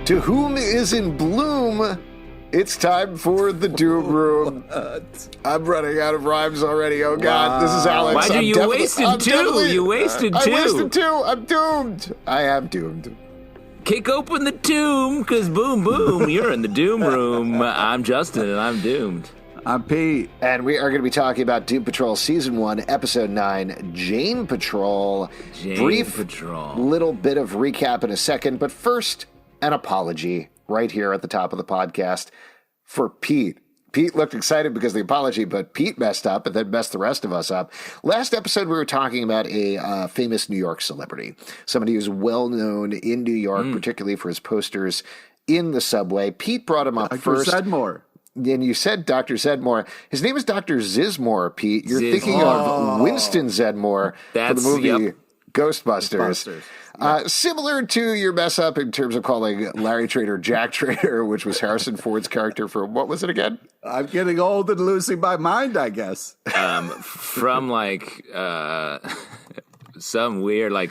To whom is in bloom, it's time for the Doom Room. I'm running out of rhymes already. Oh, God. This is Alex. Why you wasted two? You wasted two. I wasted two. I'm doomed. I am doomed. Kick open the tomb, because boom, boom, you're in the Doom Room. I'm Justin, and I'm doomed. I'm Pete. And we are going to be talking about Doom Patrol Season 1, Episode 9, Jane Patrol. Brief little bit of recap in a second, but first, an apology right here at the top of the podcast for Pete. Pete looked excited because of the apology, but Pete messed up and then messed the rest of us up. Last episode, we were talking about a famous New York celebrity, somebody who's well-known in New York, particularly for his posters in the subway. Pete brought him up first. Dr. Zedmore. And you said Dr. Zedmore. His name is Dr. Zizmore, Pete. You're thinking of Winston Zedmore from the movie Ghostbusters. Similar to your mess up in terms of calling Larry Trader Jack Trader, which was Harrison Ford's character for, what was it again? I'm getting old and losing my mind, I guess. From some weird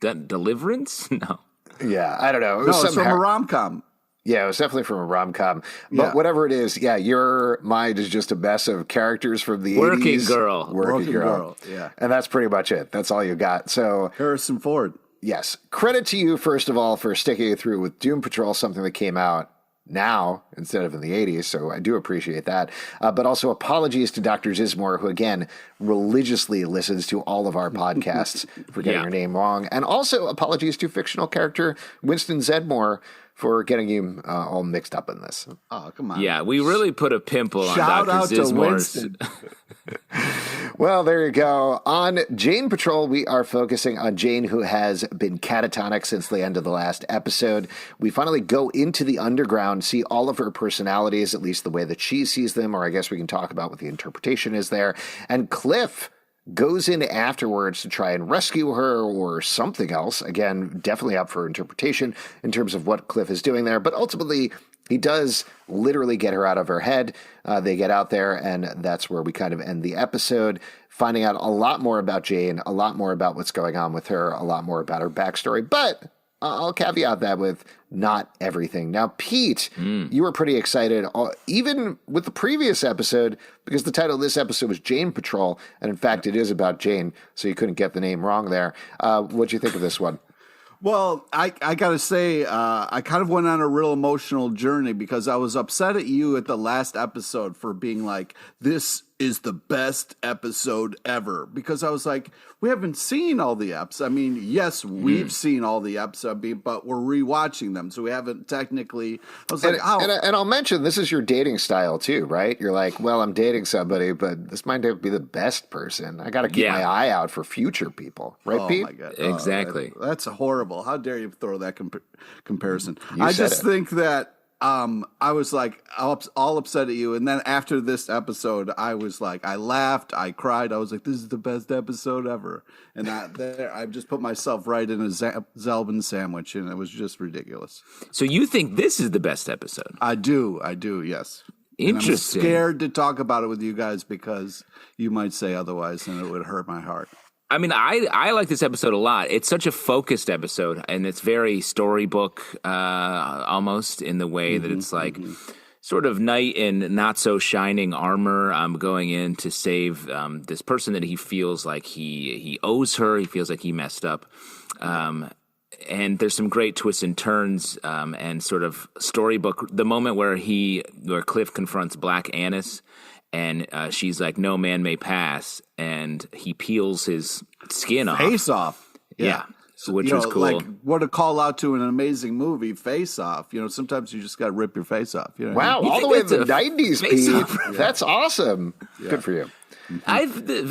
Deliverance? No. Yeah, I don't know. It was from a rom-com. Yeah, it was definitely from a rom-com. But whatever it is, your mind is just a mess of characters from the 80s. Working girl. Yeah. And that's pretty much it. That's all you got. So Harrison Ford. Yes. Credit to you, first of all, for sticking it through with Doom Patrol, something that came out now instead of in the 80s. So I do appreciate that. But also apologies to Dr. Zizmore, who, again, religiously listens to all of our podcasts for getting her name wrong. And also apologies to fictional character Winston Zedmore for getting you all mixed up in this. Oh, come on. Yeah, we really put a pimple on Shout Dr. out Zizmore's. to Winston. Well, there you go. On Jane Patrol, we are focusing on Jane, who has been catatonic since the end of the last episode. We finally go into the underground, see all of her personalities, at least the way that she sees them, or I guess we can talk about what the interpretation is there. And Cliff goes in afterwards to try and rescue her or something else. Again, definitely up for interpretation in terms of what Cliff is doing there. But ultimately, he does literally get her out of her head. They get out there, and that's where we kind of end the episode, finding out a lot more about Jane, a lot more about what's going on with her, a lot more about her backstory. But I'll caveat that with not everything. Now, Pete, you were pretty excited, even with the previous episode, because the title of this episode was Jane Patrol, and in fact, it is about Jane, so you couldn't get the name wrong there. What'd you think of this one? Well, I got to say, I kind of went on a real emotional journey because I was upset at you at the last episode for being like, this is the best episode ever. Because I was like, we haven't seen all the eps. I mean, yes, we've seen all the eps, but we're rewatching them. So we haven't technically. I was and I'll mention, this is your dating style too, right? You're like, well, I'm dating somebody, but this might not be the best person. I got to keep my eye out for future people. Right, Pete? Oh, my God. Exactly. That's horrible. How dare you throw that comparison? I just think that I was like all upset at you. And then after this episode, I was like, I laughed, I cried. I was like, this is the best episode ever. And I just put myself right in a Zalbin sandwich, and it was just ridiculous. So you think this is the best episode? I do, yes. Interesting. And I'm scared to talk about it with you guys because you might say otherwise, and it would hurt my heart. I mean, I like this episode a lot. It's such a focused episode, and it's very storybook almost in the way that it's like sort of knight in not so shining armor going in to save this person that he feels like he owes her. He feels like he messed up. And there's some great twists and turns and sort of storybook. The moment where Cliff confronts Black Annis, and she's like, no man may pass, and he peels his skin off. Face off. Yeah. Which was cool. Like, what a call out to an amazing movie, Face Off. Sometimes you just got to rip your face off. You know wow, all the way to the 90s, Pete. That's awesome. Yeah. Good for you.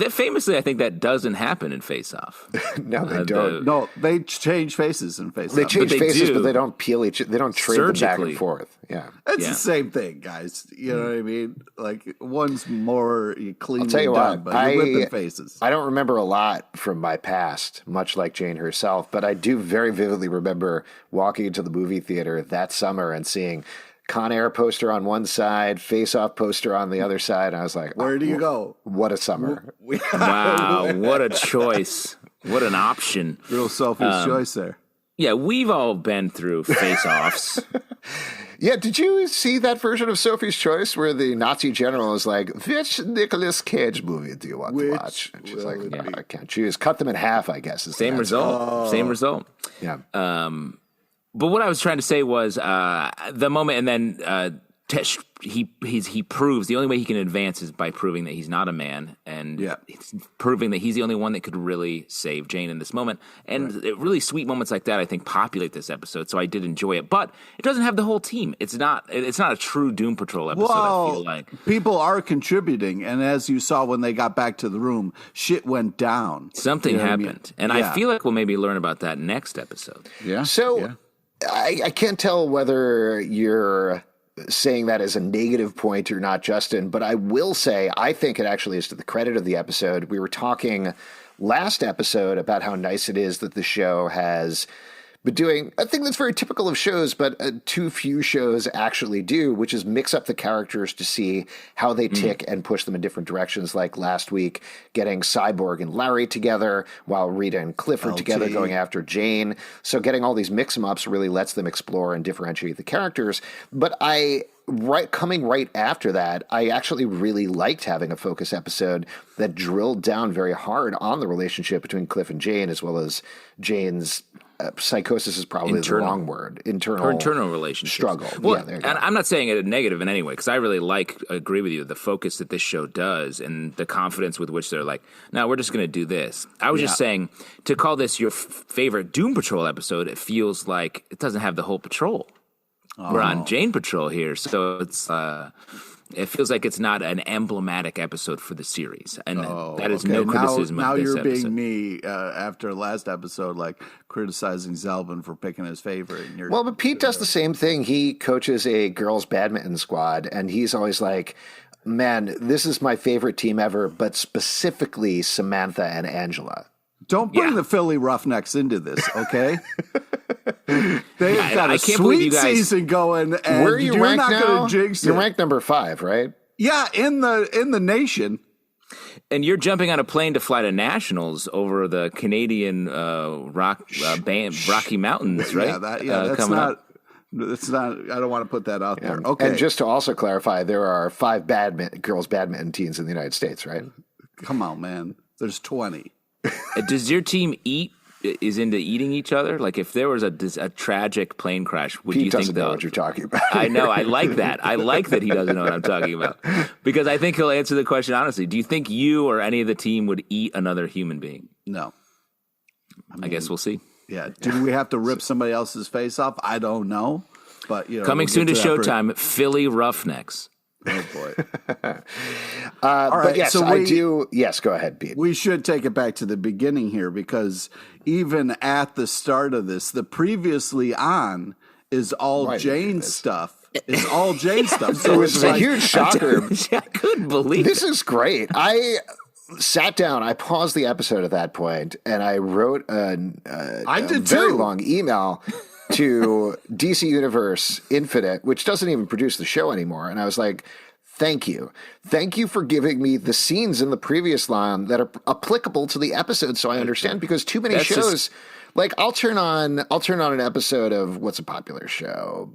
Famously, I think that doesn't happen in Face Off. No, they don't. No, they change faces in Face Off. They change faces, but they don't peel they don't trade them back and forth. Yeah. It's the same thing, guys. You know what I mean? Like, one's more clean than done, but you're ripping faces. I don't remember a lot from my past, much like Jane herself, but I do very vividly remember walking into the movie theater that summer and seeing Con Air poster on one side, Face Off poster on the other side. And I was like, where do you go? What a summer. Wow, what a choice. What an option. Real selfish choice there. Yeah, we've all been through face-offs. Yeah, did you see that version of Sophie's Choice where the Nazi general is like, which Nicolas Cage movie do you want to watch? And she's like, I can't choose. Cut them in half, I guess. Is Same result. Same result. Yeah. But what I was trying to say was the moment, and then he proves the only way he can advance is by proving that he's not a man, and he's proving that he's the only one that could really save Jane in this moment. And really sweet moments like that, I think, populate this episode. So I did enjoy it, but it doesn't have the whole team. It's not a true Doom Patrol episode. Well, I feel like people are contributing, and as you saw when they got back to the room, shit went down. Something happened, and I feel like we'll maybe learn about that next episode. Yeah. So I can't tell whether you're saying that as a negative point or not, Justin, but I will say I think it actually is to the credit of the episode. We were talking last episode about how nice it is that the show has been doing a thing that's very typical of shows, but too few shows actually do, which is mix up the characters to see how they tick and push them in different directions. Like last week, getting Cyborg and Larry together while Rita and Cliff are together going after Jane. So getting all these mix-em-ups really lets them explore and differentiate the characters. But coming right after that, I actually really liked having a focus episode that drilled down very hard on the relationship between Cliff and Jane, as well as Jane's psychosis is probably the wrong word. Internal relationship struggle. Well, yeah, there you go. And I'm not saying it negative in any way, because I really agree with you, the focus that this show does and the confidence with which they're like, no, we're just going to do this. I was just saying, to call this your favorite Doom Patrol episode, it feels like it doesn't have the whole patrol. We're on Jane Patrol here, so it's it feels like it's not an emblematic episode for the series, and that is no criticism now of this you're episode. being me after last episode, like criticizing Zelvin for picking his favorite. And well, but Pete does the same thing. He coaches a girls' badminton squad, and he's always like, man, this is my favorite team ever, but specifically Samantha and Angela. Don't bring the Philly Roughnecks into this, okay? They've got a sweet season going, and where are you you're ranked not now? going to jinx it. You're ranked number 5, right? Yeah, in the nation. And you're jumping on a plane to fly to nationals over the Canadian Rocky Mountains, right? That's not. It's not. I don't want to put that out there. Okay. And just to also clarify, there are 5 girls' badminton teams in the United States, right? Come on, man. There's 20. Does your team is into eating each other? Like if there was a tragic plane crash, would Pete you think doesn't know what you're talking about? I know. I like that. I like that he doesn't know what I'm talking about, because I think he'll answer the question honestly. Do you think you or any of the team would eat another human being? No. I guess we'll see. Yeah. Do we have to rip somebody else's face off? I don't know. But coming soon to Showtime, Philly Roughnecks. Oh boy! All right, but yes, I do. Yes, go ahead, Pete. We should take it back to the beginning here, because even at the start of this, the previously on is all Jane stuff. It's all Jane stuff. So it's a huge shocker. I couldn't believe this is great. I sat down, I paused the episode at that point, and I wrote a very long email to DC Universe Infinite, which doesn't even produce the show anymore. And I was like, thank you. Thank you for giving me the scenes in the previous line that are applicable to the episode so I understand, because too many shows... Like I'll turn on an episode of what's a popular show,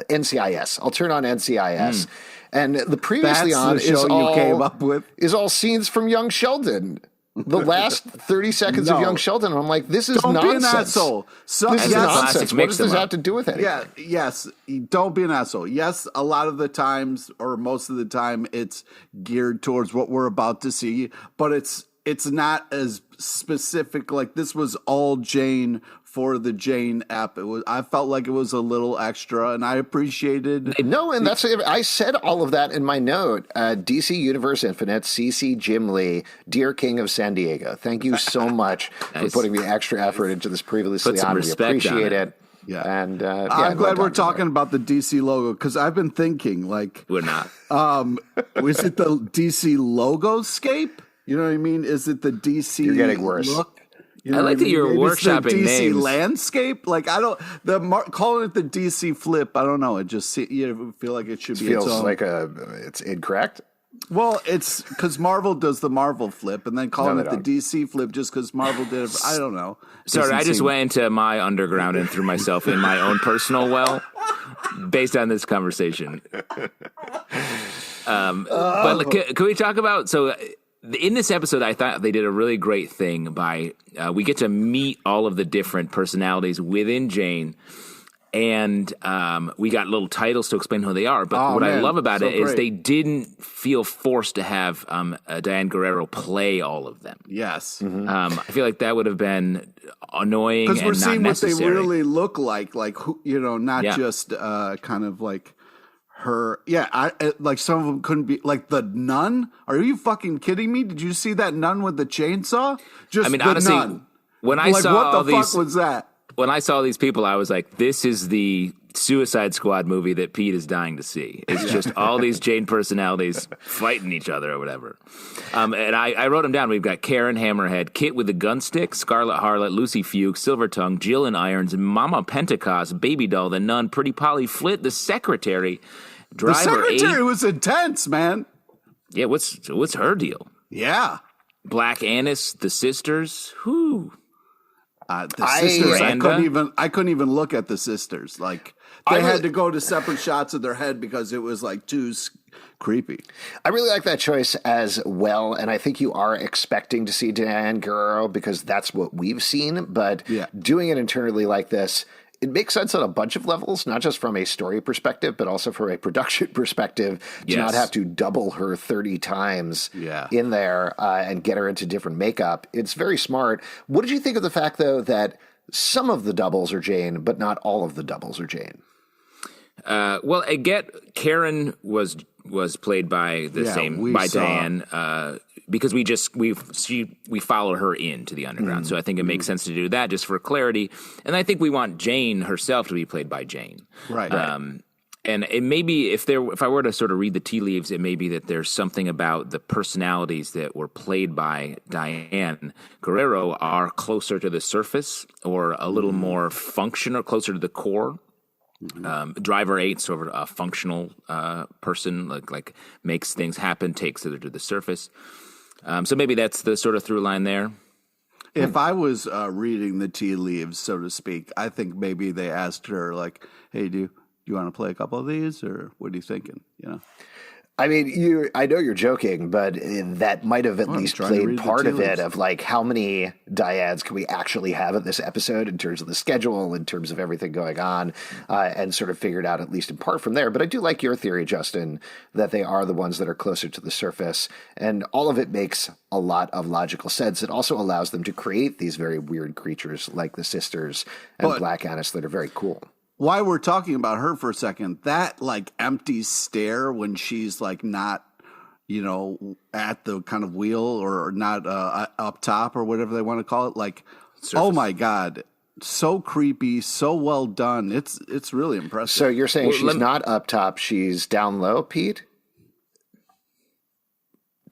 NCIS. I'll turn on NCIS, and the previously on is all scenes from Young Sheldon. The last 30 seconds of Young Sheldon. I'm like, this is nonsense. Don't be an asshole. This is nonsense. What does this have to do with anything? Yeah, yes. Don't be an asshole. Yes, a lot of the times, or most of the time, it's geared towards what we're about to see, but it's not as specific. Like this was all Jane for the Jane app. I felt like it was a little extra, and I appreciated. No, and that's I said all of that in my note. DC Universe Infinite, CC Jim Lee, Dear King of San Diego. Thank you so much for putting the extra effort into this previously on. We appreciate it. Yeah, and I'm glad we're talking about the DC logo, because I've been thinking like we're not. Was it the DC logoscape? You know what I mean? Is it the DC? You're getting worse. Look? You know I like that you're workshopping the DC names. landscape. Like I don't calling it the DC flip. I don't know. It just you feel like it should be. Feels its own. like it's incorrect. Well, it's because Marvel does the Marvel flip, and then calling No, it they the DC flip just because Marvel did it. I don't know. Sorry, I just went into my underground and threw myself in my own personal well based on this conversation. But like, can we talk about, so in this episode, I thought they did a really great thing by, we get to meet all of the different personalities within Jane. And we got little titles to explain who they are. But I love about it is they didn't feel forced to have Diane Guerrero play all of them. Yes. Mm-hmm. I feel like that would have been annoying and not necessary. Because we're seeing what they really look like who, not Yeah. just kind of like her. Yeah, like some of them couldn't be, like the nun. Are you fucking kidding me? Did you see that nun with the chainsaw? Just the honestly, nun. when I like, saw what the all these, fuck was that? when I saw these people, I was like, this is the Suicide Squad movie that Pete is dying to see. It's just all these Jane personalities fighting each other or whatever. And I wrote them down. We've got Karen Hammerhead, Kit with the gunstick, Scarlet Harlot, Lucy Fuke, Silvertongue, Jill in Irons, Mama Pentecost, Baby Doll, the Nun, Pretty Polly, Flit, the Secretary, Driver. The Secretary was intense, man. Yeah, what's her deal? Yeah. Black Annis, the sisters. Whoo. The sisters, I couldn't even look at the sisters. Like they had to go to separate shots of their head because it was like too creepy. I really like that choice as well, and I think you are expecting to see Diane Guerrero because that's what we've seen. But doing it internally like this, it makes sense on a bunch of levels, not just from a story perspective, but also from a production perspective, to not have to double her 30 times in there and get her into different makeup. It's very smart. What did you think of the fact, though, that some of the doubles are Jane, but not all of the doubles are Jane? Well, I get Karen was played by Diane because we follow her into the underground. So I think it makes sense to do that just for clarity. And I think we want Jane herself to be played by Jane. Right. And it may be if I were to sort of read the tea leaves, it may be that there's something about the personalities that were played by Diane Guerrero are closer to the surface or a little more functional, closer to the core. Driver 8, sort of a functional person, like makes things happen, takes it to the surface. So maybe that's the sort of through line there. If I was reading the tea leaves, so to speak, I think maybe they asked her, like, "Hey, do you want to play a couple of these, or what are you thinking?" I mean, I know you're joking, but that might have at least played part of it, of like how many Dianes can we actually have in this episode in terms of the schedule, in terms of everything going on, and sort of figured out at least in part from there. But I do like your theory, Justin, that they are the ones that are closer to the surface, and all of it makes a lot of logical sense. It also allows them to create these very weird creatures like the sisters and Black Annis that are very cool. While we're talking about her for a second, that like empty stare when she's like not, at the kind of wheel or not up top or whatever they want to call it, like, surface. Oh my God, so creepy, so well done. It's really impressive. So you're saying she's not up top, she's down low, Pete?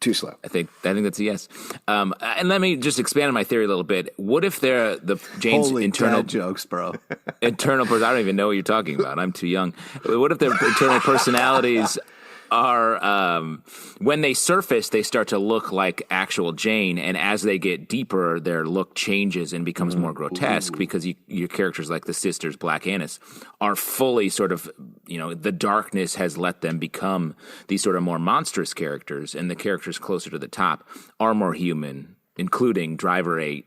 Too slow. I think that's a yes. And let me just expand on my theory a little bit. What if they're Jane's Holy internal jokes, bro? Internal person. I don't even know what you're talking about. I'm too young. What if their internal personalities are when they surface, they start to look like actual Jane, and as they get deeper, their look changes and becomes more grotesque because your characters like the sisters, Black Annis, are fully sort of, the darkness has let them become these sort of more monstrous characters, and the characters closer to the top are more human, including Driver 8,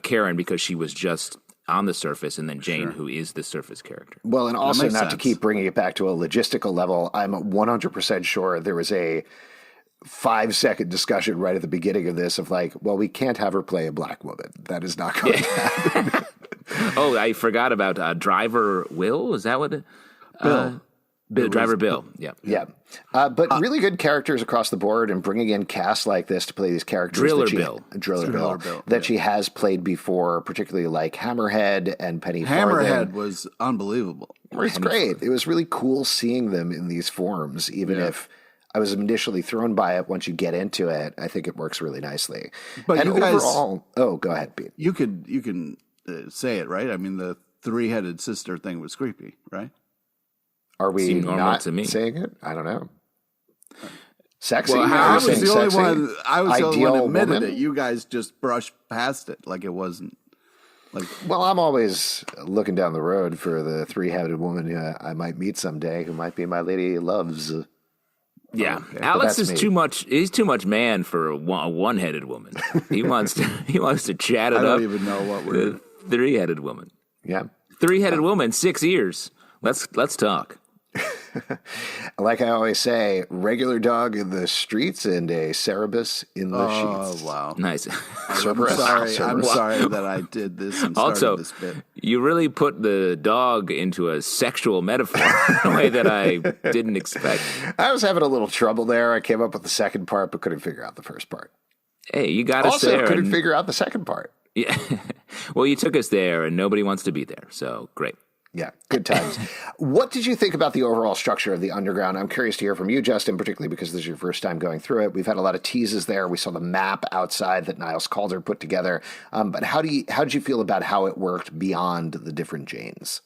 Karen, because she was just on the surface, and then Jane, who is the surface character. Well, and also not to keep bringing it back to a logistical level, I'm 100% sure there was a 5-second discussion right at the beginning of this of like, well, we can't have her play a black woman. That is not going to happen. Oh, I forgot about Driver Will. Is that what? Driver Bill. Yeah. But really good characters across the board, and bringing in casts like this to play these characters. Driller Bill. That she has played before, particularly like Hammerhead and Penny Hammerhead Farthing. was unbelievable. It's great. It was really cool seeing them in these forms, even if I was initially thrown by it. Once you get into it, I think it works really nicely. But and you guys, overall, go ahead, Pete. You can say it, right? I mean, the 3-headed sister thing was creepy, right? Are we not saying it? I don't know. Sexy? Well, You're I was saying the only sexy? one. I was the only one Ideal that admitted woman? it. You guys just brushed past it like it wasn't. Like, Well, I'm always looking down the road for the three-headed woman who I might meet someday, who might be my lady loves. Yeah, Okay, Alex that's is me. too much. He's too much man for a one-headed woman. He wants to chat it I up. don't even know what we're. The three-headed woman. Yeah. Three-headed woman, 6 ears. Let's talk. Like I always say, regular dog in the streets and a Cerebus in the Oh sheets. wow! Nice. Cerberus. I'm Cerberus. sorry that I did this and started Also, this bit. you really put the dog into a sexual metaphor in a way that I didn't expect. I was having a little trouble there. I came up with the second part, but couldn't figure out the first part. Hey, you got us Also, there. couldn't and- figure out the second part. Yeah. Well, you took us there, and nobody wants to be there. So great. Yeah, good times. What did you think about the overall structure of the Underground? I'm curious to hear from you, Justin, particularly because this is your first time going through it. We've had a lot of teases there. We saw the map outside that Niles Calder put together. But how did you feel about how it worked beyond the different Janes?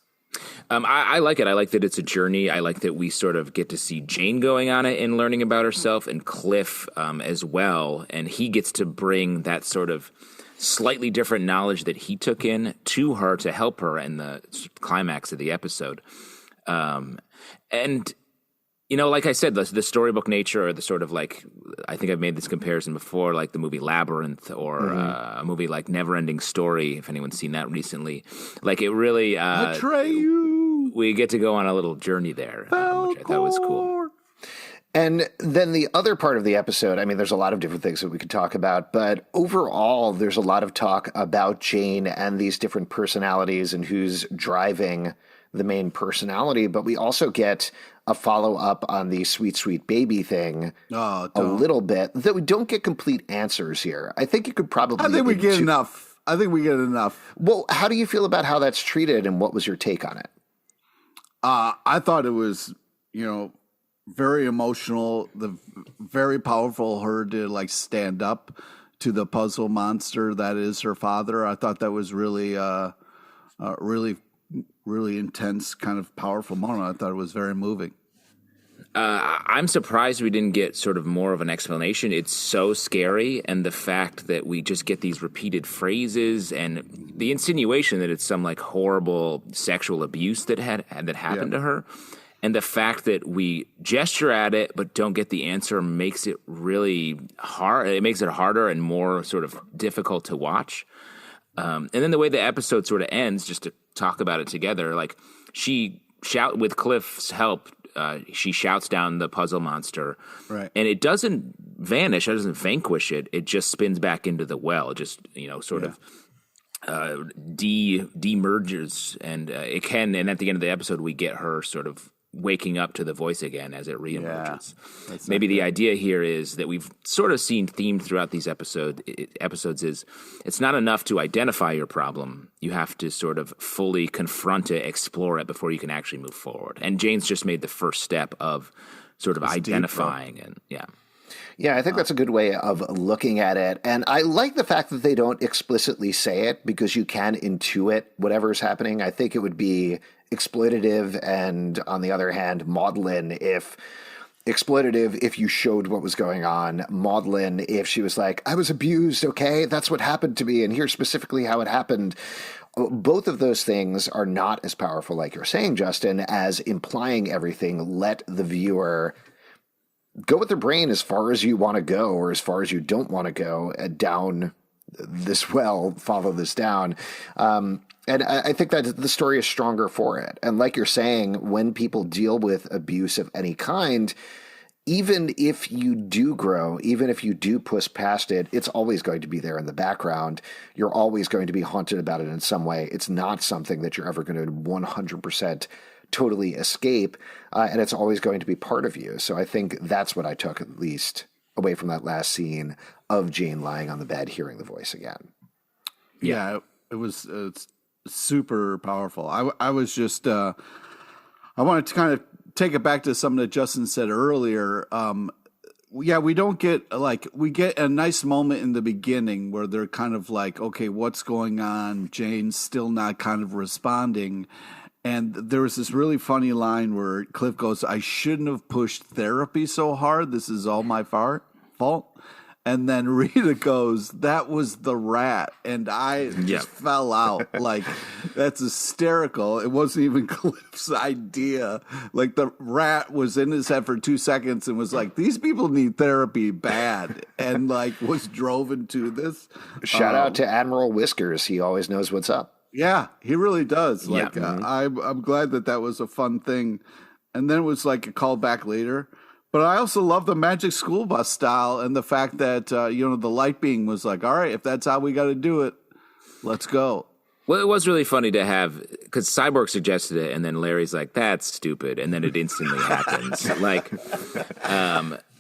I like it. I like that it's a journey. I like that we sort of get to see Jane going on it and learning about herself, and Cliff as well. And he gets to bring that sort of slightly different knowledge that he took in to her to help her in the climax of the episode. And, you know, like I said, the storybook nature, or the sort of like, I think I've made this comparison before, like the movie Labyrinth, or a movie like Neverending Story, if anyone's seen that recently. Like it really, Atreyu, we get to go on a little journey there, which I thought was cool. And then the other part of the episode, I mean, there's a lot of different things that we could talk about, but overall, there's a lot of talk about Jane and these different personalities and who's driving the main personality. But we also get a follow-up on the sweet, sweet baby thing a little bit, that we don't get complete answers here. I think you could probably... I think we get enough. I think we get enough. Well, how do you feel about how that's treated, and what was your take on it? I thought it was, very emotional, very powerful, her to like stand up to the puzzle monster that is her father. I thought that was really, really intense, kind of powerful moment. I thought it was very moving. I'm surprised we didn't get sort of more of an explanation. It's so scary, and the fact that we just get these repeated phrases and the insinuation that it's some like horrible sexual abuse that happened to her. And the fact that we gesture at it but don't get the answer makes it really hard. It makes it harder and more sort of difficult to watch. And then the way the episode sort of ends, just to talk about it together, like with Cliff's help, she shouts down the puzzle monster. Right. And it doesn't vanish. It doesn't vanquish it. It just spins back into the well. It just, sort of demerges. And it can, and at the end of the episode, we get her sort of waking up to the voice again as it reemerges. Maybe the idea here is that we've sort of seen themed throughout these episodes is it's not enough to identify your problem. You have to sort of fully confront it, explore it before you can actually move forward. And Jane's just made the first step of sort of identifying and Yeah, I think that's a good way of looking at it. And I like the fact that they don't explicitly say it, because you can intuit whatever's happening. I think it would be exploitative and, on the other hand, maudlin if you showed what was going on. Maudlin if she was like, I was abused, okay? That's what happened to me, and here's specifically how it happened. Both of those things are not as powerful, like you're saying, Justin, as implying everything. Let the viewer go with their brain as far as you want to go, or as far as you don't want to go, down this well, follow this down. And I think that the story is stronger for it. And like you're saying, when people deal with abuse of any kind, even if you do grow, even if you do push past it, it's always going to be there in the background. You're always going to be haunted about it in some way. It's not something that you're ever going to 100% totally escape, and it's always going to be part of you. So I think that's what I took, at least, away from that last scene of Jane lying on the bed, hearing the voice again. Yeah, it was super powerful. I was just I wanted to kind of take it back to something that Justin said earlier. We don't get we get a nice moment in the beginning where they're kind of like, okay, what's going on? Jane's still not kind of responding. And there was this really funny line where Cliff goes, "I shouldn't have pushed therapy so hard. This is all my fault." And then Rita goes, "That was the rat." And I just fell out. Like, that's hysterical. It wasn't even Cliff's idea. Like, the rat was in his head for 2 seconds and was like, these people need therapy bad. And, like, was drove into this. Shout out to Admiral Whiskers. He always knows what's up. Yeah, he really does. Like, I'm glad that was a fun thing. And then it was like a callback later. But I also love the Magic School Bus style and the fact that, the light being was like, all right, if that's how we got to do it, let's go. Well, it was really funny to have, because Cyborg suggested it, and then Larry's like, that's stupid, and then it instantly happens. Like,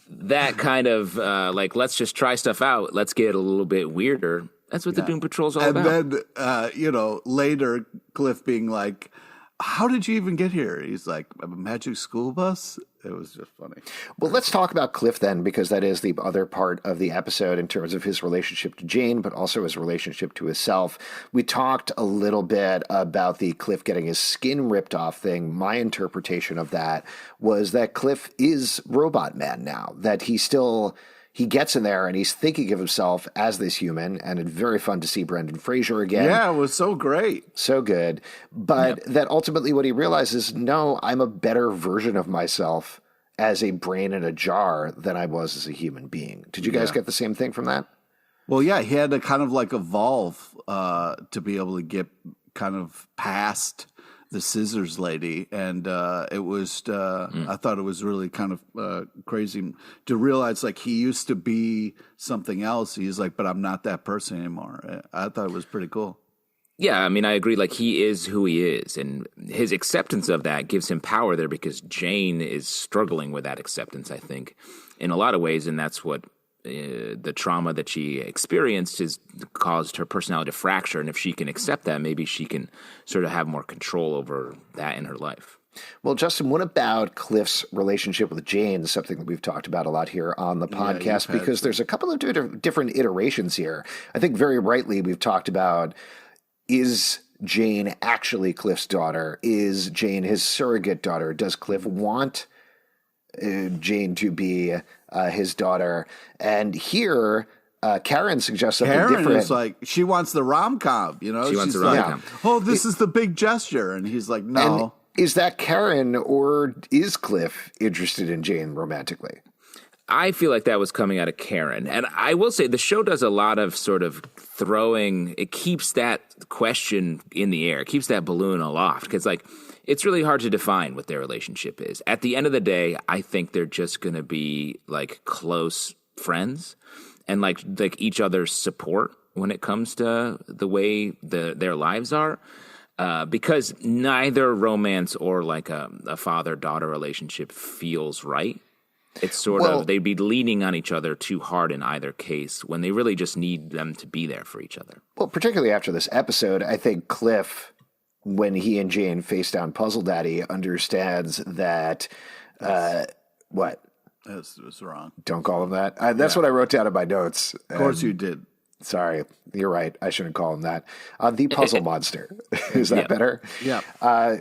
that kind of, let's just try stuff out. Let's get a little bit weirder. That's what the Doom Patrol's all about. And then, later, Cliff being like, how did you even get here? He's like, a Magic School Bus? It was just funny. Well, let's talk about Cliff then, because that is the other part of the episode in terms of his relationship to Jane, but also his relationship to himself. We talked a little bit about the Cliff getting his skin ripped off thing. My interpretation of that was that Cliff is Robot Man now, that he gets in there and he's thinking of himself as this human, and it's very fun to see Brendan Fraser again. Yeah, it was so great. So good. But that ultimately what he realizes, no, I'm a better version of myself as a brain in a jar than I was as a human being. Did you guys get the same thing from that? Well, yeah, he had to kind of like evolve to be able to get kind of past the scissors lady, and it was I thought it was really kind of crazy to realize like he used to be something else. He's like, but I'm not that person anymore. I thought it was pretty cool. Yeah, I mean, I agree. Like, he is who he is, and his acceptance of that gives him power there, because Jane is struggling with that acceptance, I think, in a lot of ways, and that's what the trauma that she experienced has caused her personality to fracture. And if she can accept that, maybe she can sort of have more control over that in her life. Well, Justin, what about Cliff's relationship with Jane? Something that we've talked about a lot here on the podcast, because there's a couple of different iterations here. I think very rightly we've talked about, is Jane actually Cliff's daughter? Is Jane his surrogate daughter? Does Cliff want Jane to be his daughter? And here, Karen suggests something different. Karen is like, she wants the rom-com, She wants the rom-com. Like, oh, this is the big gesture. And he's like, no. And is that Karen, or is Cliff interested in Jane romantically? I feel like that was coming out of Karen. And I will say the show does a lot of sort of it keeps that question in the air, it keeps that balloon aloft, because like, it's really hard to define what their relationship is. At the end of the day, I think they're just going to be like close friends and like each other's support when it comes to the way their lives are. Because neither romance or like a father-daughter relationship feels right. It's sort of, they'd be leaning on each other too hard in either case when they really just need them to be there for each other. Well, particularly after this episode, I think Cliff, when he and Jane face down Puzzle Daddy, understands that, what? That's wrong. Don't call him that. That's what I wrote down in my notes. Of course you did. Sorry, you're right. I shouldn't call him that. The puzzle monster. Is that better? Yeah.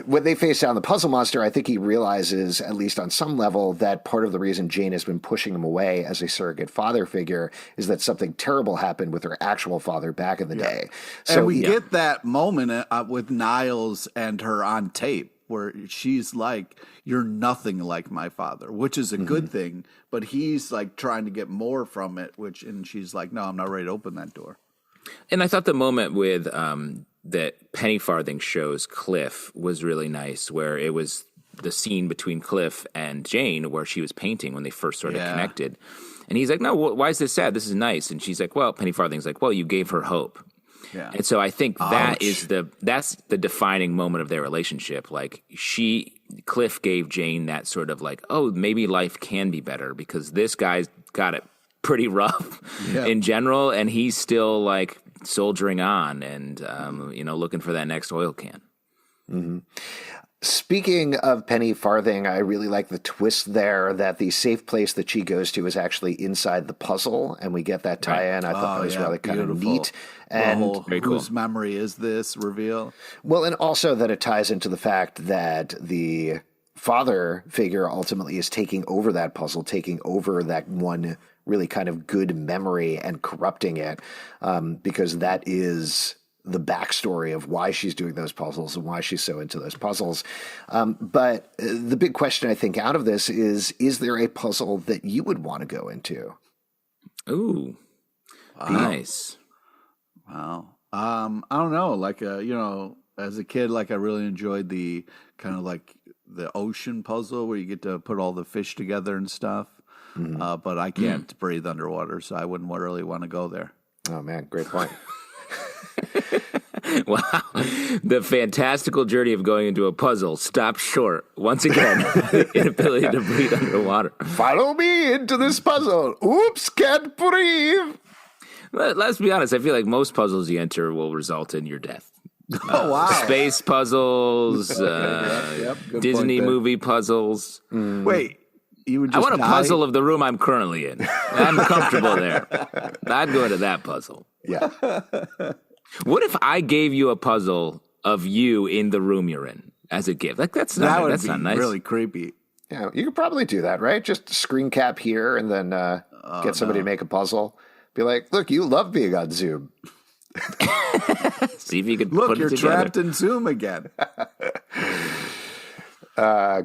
When they face down the puzzle monster, I think he realizes, at least on some level, that part of the reason Jane has been pushing him away as a surrogate father figure is that something terrible happened with her actual father back in the day. So and we get that moment with Niles and her on tape, where she's like, you're nothing like my father, which is a good thing, but he's like trying to get more from it, and she's like, no, I'm not ready to open that door. And I thought the moment with that Penny Farthing shows Cliff was really nice, where it was the scene between Cliff and Jane where she was painting when they first sort of connected. And he's like, no, why is this sad? This is nice. And she's like, well, Penny Farthing's like, well, you gave her hope. Yeah. And so I think that's the defining moment of their relationship. Like Cliff gave Jane that sort of like, oh, maybe life can be better because this guy's got it pretty rough in general, and he's still like soldiering on and looking for that next oil can. Speaking of Penny Farthing, I really like the twist there that the safe place that she goes to is actually inside the puzzle, and we get that tie-in. I thought that was really kind of neat. And very cool. Whose memory is this reveal? Well, and also that it ties into the fact that the father figure ultimately is taking over that puzzle, taking over that one really kind of good memory and corrupting it, because that is the backstory of why she's doing those puzzles and why she's so into those puzzles. But the big question I think out of this is there a puzzle that you would want to go into? Ooh, nice. Wow. I don't know. Like, as a kid, like I really enjoyed the kind of like the ocean puzzle where you get to put all the fish together and stuff. But I can't breathe underwater, so I wouldn't really want to go there. Oh man, great point. Wow. The fantastical journey of going into a puzzle stopped short, once again, the inability to breathe underwater. Follow me into this puzzle. Oops, can't breathe. Let's be honest, I feel like most puzzles you enter will result in your death. Oh, wow. Space puzzles, Disney movie puzzles. Wait. You would I just want a puzzle of the room I'm currently in. I'm comfortable there. I'd go into that puzzle. Yeah. What if I gave you a puzzle of you in the room you're in as a gift? Like that's not nice. Really creepy. Yeah, you could probably do that, right? Just screen cap here and then get somebody to make a puzzle. Be like, look, you love being on Zoom. See if you could look, put it you're together. trapped in Zoom again.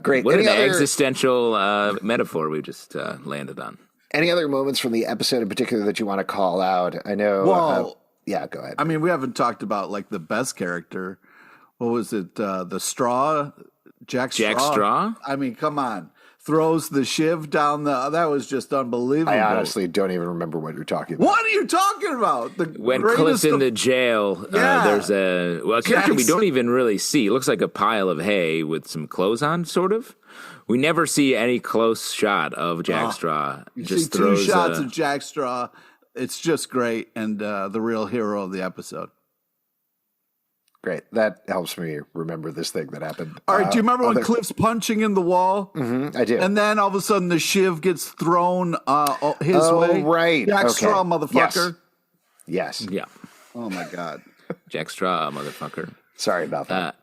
Great. What an existential metaphor we just landed on. Any other moments from the episode in particular that you want to call out? I know. Well, yeah, go ahead. I mean, we haven't talked about like the best character. What was it? The straw? Jack Straw? I mean, come on. Throws the shiv down that was just unbelievable. I honestly don't even remember what you're talking about. What are you talking about? When Cliff's in the jail, there's a character we don't even really see. It looks like a pile of hay with some clothes on, sort of. We never see any close shot of Jack Straw. You just see two shots of Jack Straw. It's just great, and the real hero of the episode. Great. That helps me remember this thing that happened. All right, do you remember when Cliff's punching in the wall? Mm-hmm, I do. And then all of a sudden the shiv gets thrown his way? Right. Jack Straw, motherfucker. Yes. Yeah. Oh, my God. Jack Straw, motherfucker. Sorry about that.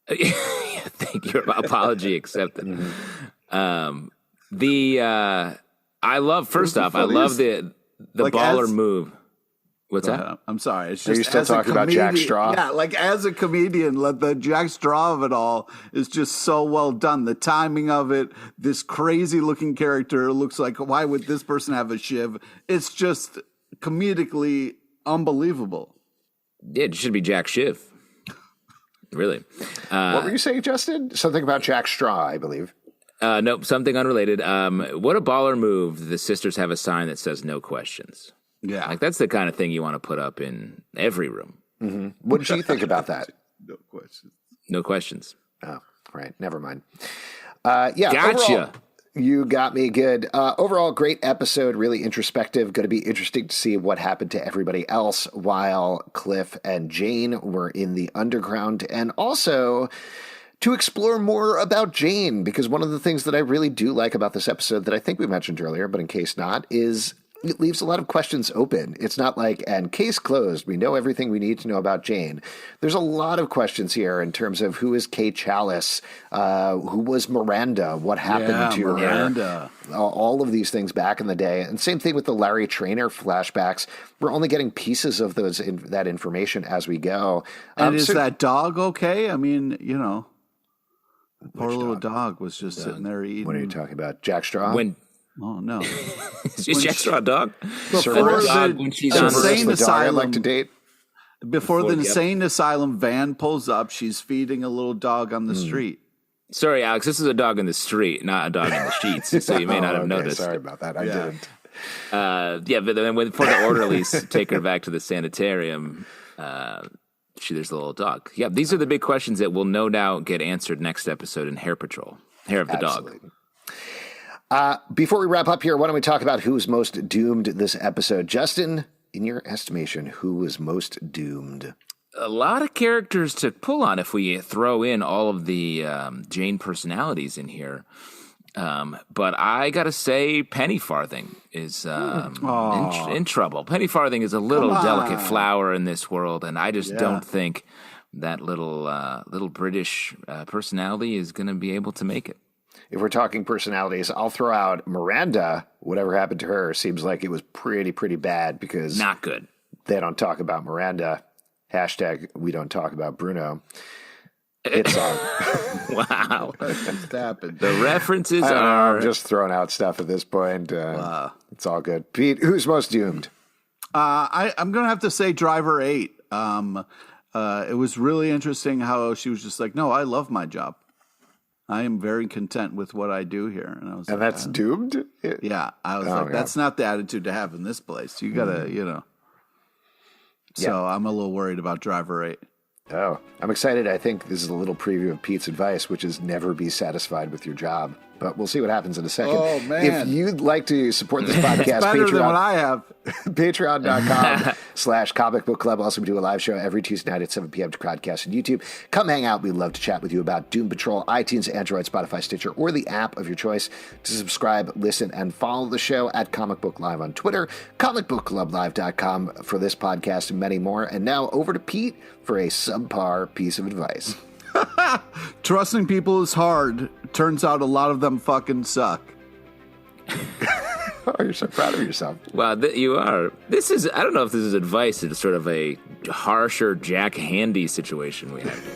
Thank you. Apology accepted. Mm-hmm. I love the like baller move. What's that? I'm sorry. It's Are just you still talking about Jack Straw? Yeah, like as a comedian, the Jack Straw of it all is just so well done. The timing of it, this crazy looking character looks like, why would this person have a shiv? It's just comedically unbelievable. Yeah, it should be Jack Shiv. Really. What were you saying, Justin? Something about Jack Straw, I believe. Nope, something unrelated. What a baller move. The sisters have a sign that says no questions. Yeah. Like that's the kind of thing you want to put up in every room. Mm-hmm. What did you think about that? No questions. No questions. Oh, right. Never mind. Yeah. Gotcha. Overall, you got me good. Overall, great episode. Really introspective. Going to be interesting to see what happened to everybody else while Cliff and Jane were in the underground. And also to explore more about Jane, because one of the things that I really do like about this episode that I think we mentioned earlier, but in case not, is it leaves a lot of questions open. It's not like, and case closed, we know everything we need to know about Jane. There's a lot of questions here in terms of who is Kay Chalice, who was Miranda, what happened to Miranda. her, all of these things back in the day. And same thing with the Larry Trainer flashbacks. We're only getting pieces of that information as we go. And is that dog okay? I mean, poor little dog was just sitting there eating. What are you talking about? Jack Straw? Oh, no. Is Jack Straw a dog? Before when she's on insane the dog I'd asylum, like to date. Before the insane asylum van pulls up, she's feeding a little dog on the street. Sorry, Alex, this is a dog in the street, not a dog in the sheets, so you may not have noticed. Sorry about that. I didn't. But then before the orderlies take her back to the sanitarium, there's a little dog. Yeah, these are the big questions that will no doubt get answered next episode in Hair Patrol, Hair of the Dog. Before we wrap up here, why don't we talk about who's most doomed this episode? Justin, in your estimation, who was most doomed? a lot of characters to pull on if we throw in all of the Jane personalities in here. But I gotta say, Penny Farthing is in trouble. Penny Farthing is a little delicate flower in this world, and I just don't think that little British personality is going to be able to make it. If we're talking personalities, I'll throw out Miranda. Whatever happened to her seems like it was pretty bad because not good. They don't talk about Miranda. Hashtag we don't talk about Bruno. It's on. Wow. Just happened. The references are... I'm just throwing out stuff at this point. Wow. It's all good. Pete, who's most doomed? I'm going to have to say Driver 8. It was really interesting how she was just like, no, I love my job. I am very content with what I do here. And I was and like, that's doomed? Yeah. I was like, that's not the attitude to have in this place. You got to, you know. So I'm a little worried about Driver 8. Oh, I'm excited. I think this is a little preview of Pete's advice, which is never be satisfied with your job. But we'll see what happens in a second. Oh, man. If you'd like to support this podcast, better than what I have. Patreon.com/Comic Book Club. Also, we do a live show every Tuesday night at 7 p.m. to Crowdcast on YouTube. Come hang out. We'd love to chat with you about Doom Patrol, iTunes, Android, Spotify, Stitcher, or the app of your choice. To subscribe, listen, and follow the show at Comic Book Live on Twitter, comicbookclublive.com for this podcast and many more. And now over to Pete for a subpar piece of advice. Trusting people is hard. Turns out a lot of them fucking suck. Oh, you're so proud of yourself. Wow, you are. This is, I don't know if this is advice. It's sort of a harsher Jack Handy situation we have here.